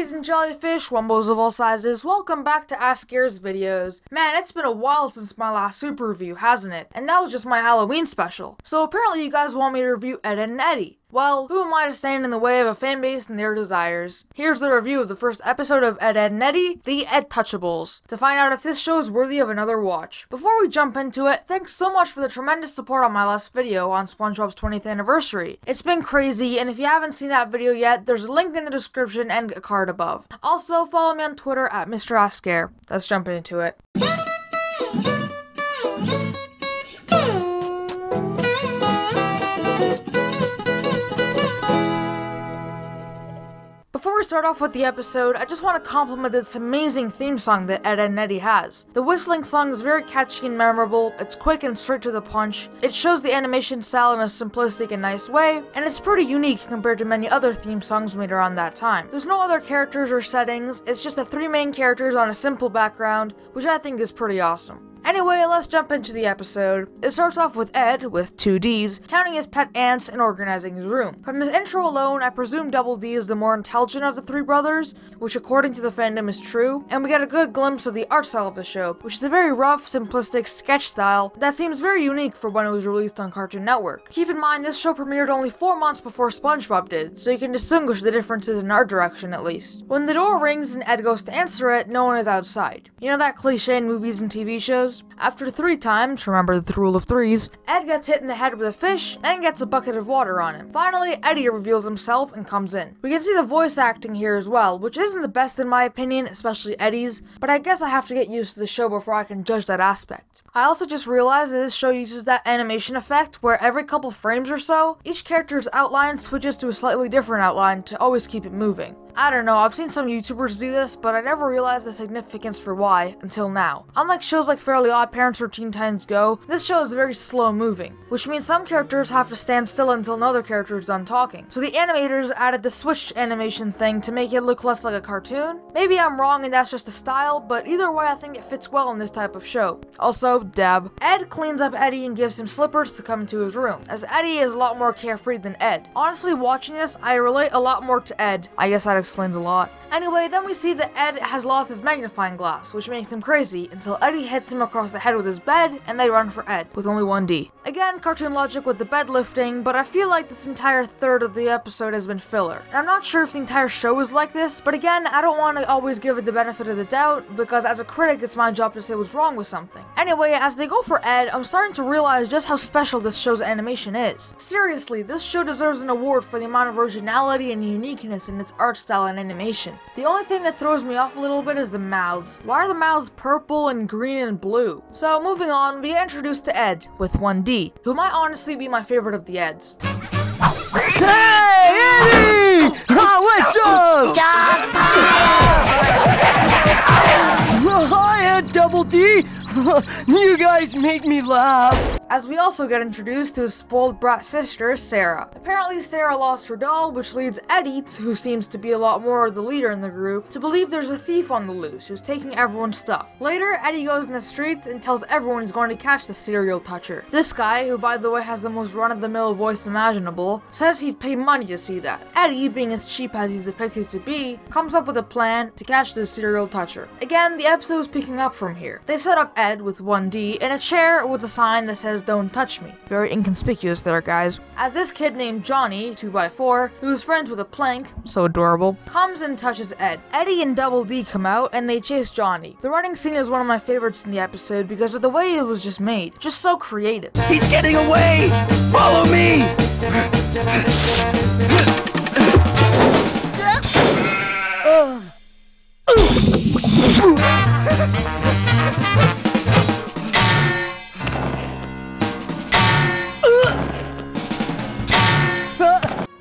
Eddies and jellyfish, wombos of all sizes, welcome back to A.S.K's videos. Man, it's been a while since my last super review, hasn't it? And that was just my Halloween special. So apparently you guys want me to review Ed, Ed and Eddy. Well, who am I to stand in the way of a fanbase and their desires? Here's the review of the first episode of Ed, Ed and Eddy, the Ed-Touchables, to find out if this show is worthy of another watch. Before we jump into it, thanks so much for the tremendous support on my last video on SpongeBob's 20th anniversary. It's been crazy, and if you haven't seen that video yet, there's a link in the description and a card above. Also, follow me on Twitter at Mr. A.S.K. Let's jump into it. Before we start off with the episode, I just want to compliment this amazing theme song that Ed, Ed and Eddy has. The whistling song is very catchy and memorable, it's quick and straight to the punch, it shows the animation style in a simplistic and nice way, and it's pretty unique compared to many other theme songs made around that time. There's no other characters or settings, it's just the three main characters on a simple background, which I think is pretty awesome. Anyway, let's jump into the episode. It starts off with Ed, with 2 Ds, counting his pet ants and organizing his room. From his intro alone, I presume Double D is the more intelligent of the three brothers, which according to the fandom is true, and we get a good glimpse of the art style of the show, which is a very rough, simplistic sketch style that seems very unique for when it was released on Cartoon Network. Keep in mind, this show premiered only 4 months before SpongeBob did, so you can distinguish the differences in art direction at least. When the door rings and Ed goes to answer it, no one is outside. You know that cliche in movies and TV shows? After 3 times, remember the rule of 3s, Ed gets hit in the head with a fish and gets a bucket of water on him. Finally, Eddy reveals himself and comes in. We can see the voice acting here as well, which isn't the best in my opinion, especially Eddy's, but I guess I have to get used to the show before I can judge that aspect. I also just realized that this show uses that animation effect where every couple frames or so, each character's outline switches to a slightly different outline to always keep it moving. I don't know, I've seen some YouTubers do this, but I never realized the significance for why until now. Unlike shows like Fairly Odd Parents or Teen Titans Go, this show is very slow moving, which means some characters have to stand still until another character is done talking. So the animators added the switched animation thing to make it look less like a cartoon. Maybe I'm wrong and that's just a style, but either way I think it fits well in this type of show. Also, dab. Ed cleans up Eddy and gives him slippers to come into his room, as Eddy is a lot more carefree than Ed. Honestly, watching this, I relate a lot more to Ed. I guess that explains a lot. Anyway, then we see that Ed has lost his magnifying glass, which makes him crazy, until Eddy hits him across the head with his bed, and they run for Ed, with only 1 D. Again, cartoon logic with the bed lifting, but I feel like this entire third of the episode has been filler. And I'm not sure if the entire show is like this, but again, I don't want to always give it the benefit of the doubt, because as a critic, it's my job to say what's wrong with something. Anyway, as they go for Ed, I'm starting to realize just how special this show's animation is. Seriously, this show deserves an award for the amount of originality and uniqueness in its art style and animation. The only thing that throws me off a little bit is the mouths. Why are the mouths purple and green and blue? So moving on, we get introduced to Ed, with 1 D, who might honestly be my favorite of the Eds. Hey, Eddy! What's up? Hi, Ed, Double D! You guys make me laugh! As we also get introduced to his spoiled brat sister, Sarah. Apparently Sarah lost her doll, which leads Eddy, who seems to be a lot more the leader in the group, to believe there's a thief on the loose who's taking everyone's stuff. Later, Eddy goes in the streets and tells everyone he's going to catch the serial toucher. This guy, who by the way has the most run-of-the-mill voice imaginable, says he'd pay money to see that. Eddy, being as cheap as he's depicted to be, comes up with a plan to catch the serial toucher. Again, the episode's picking up from here. They set up Ed with 1 D in a chair with a sign that says "Don't touch me." Very inconspicuous there, guys. As this kid named Johnny, 2x4, who's friends with a plank, so adorable, comes and touches Ed. Eddy and Double D come out and they chase Johnny. The running scene is one of my favorites in the episode because of the way it was just made. Just so creative. He's getting away! Follow me!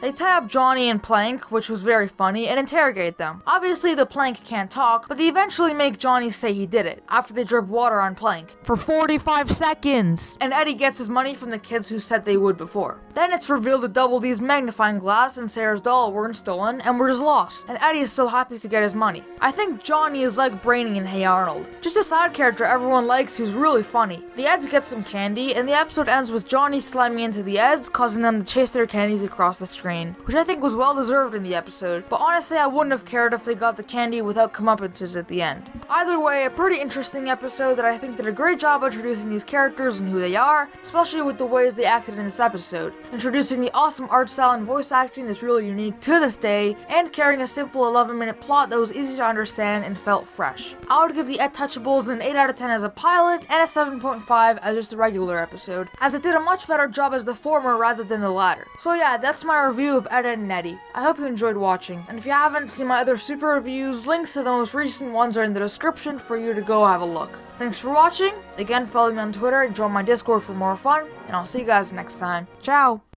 They tie up Johnny and Plank, which was very funny, and interrogate them. Obviously, the Plank can't talk, but they eventually make Johnny say he did it, after they drip water on Plank. For 45 seconds! And Eddy gets his money from the kids who said they would before. Then it's revealed that Double D's magnifying glass and Sarah's doll weren't stolen, and were just lost, and Eddy is still happy to get his money. I think Johnny is like Brainy in Hey Arnold. Just a side character everyone likes who's really funny. The Eds get some candy, and the episode ends with Johnny slamming into the Eds, causing them to chase their candies across the screen. which I think was well deserved in the episode, but honestly I wouldn't have cared if they got the candy without comeuppances at the end. Either way, a pretty interesting episode that I think did a great job introducing these characters and who they are, especially with the ways they acted in this episode, introducing the awesome art style and voice acting that's really unique to this day, and carrying a simple 11-minute plot that was easy to understand and felt fresh. I would give the Ed-Touchables an 8 out of 10 as a pilot, and a 7.5 as just a regular episode, as it did a much better job as the former rather than the latter. So yeah, that's my review of Ed, and Eddy. I hope you enjoyed watching, and if you haven't seen my other super reviews, links to the most recent ones are in the description for you to go have a look. Thanks for watching, again follow me on Twitter and join my Discord for more fun, and I'll see you guys next time. Ciao!